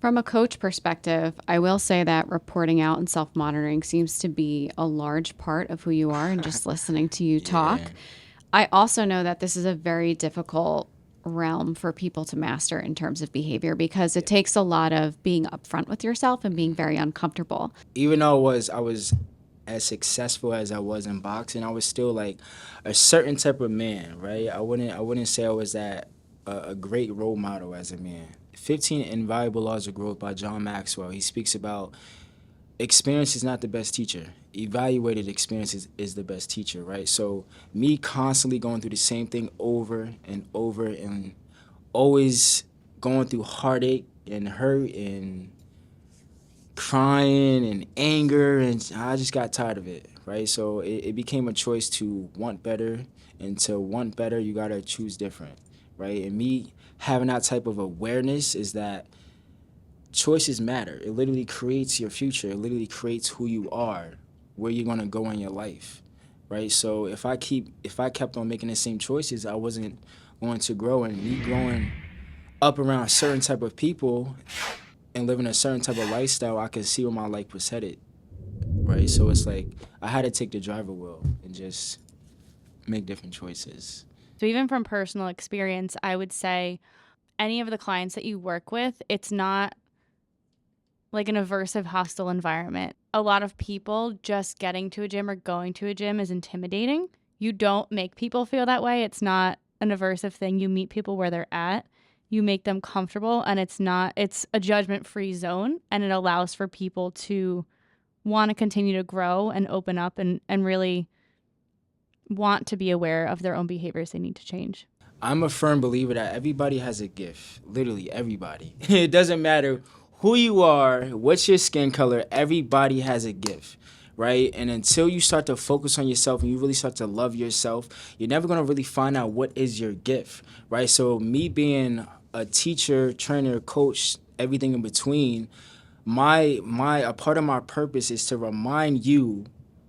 From a coach perspective, I will say that reporting out and self-monitoring seems to be a large part of who you are and just listening to you Yeah. talk. I also know that this is a very difficult realm for people to master in terms of behavior because it Yeah. takes a lot of being upfront with yourself and being very uncomfortable. Even though I was as successful as I was in boxing, I was still like a certain type of man, right? I wouldn't say I was a great role model as a man. 15 Invaluable Laws of Growth by John Maxwell. He speaks about experience is not the best teacher. Evaluated experience is the best teacher, right? So me constantly going through the same thing over and over and always going through heartache and hurt and crying and anger, and I just got tired of it, right? So it became a choice to want better, and to want better, you gotta choose different, right? And me having that type of awareness is that choices matter. It literally creates your future. It literally creates who you are, where you're gonna go in your life, right? So if I kept on making the same choices, I wasn't going to grow. And me growing up around a certain type of people and living a certain type of lifestyle, I could see where my life was headed, right? So it's like I had to take the driver wheel and just make different choices. So even from personal experience, I would say any of the clients that you work with, it's not like an aversive, hostile environment. A lot of people just getting to a gym or going to a gym is intimidating. You don't make people feel that way. It's not an aversive thing. You meet people where they're at. You make them comfortable, and it's a judgment-free zone, and it allows for people to want to continue to grow and open up and really want to be aware of their own behaviors they need to change. I'm a firm believer that everybody has a gift. Literally everybody. It doesn't matter who you are, what's your skin color, everybody has a gift, right? And until you start to focus on yourself and you really start to love yourself, you're never going to really find out what is your gift, right? So me being a teacher, trainer, coach, everything in between, my a part of my purpose is to remind you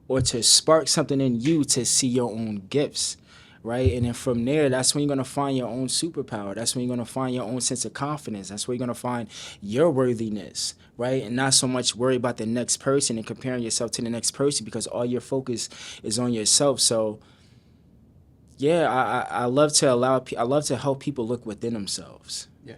or to spark something in you to see your own gifts, right? And then from there, that's when you're gonna find your own superpower. That's when you're gonna find your own sense of confidence. That's where you're gonna find your worthiness, right? And not so much worry about the next person and comparing yourself to the next person, because all your focus is on yourself. So yeah, I love to help people look within themselves. Yeah.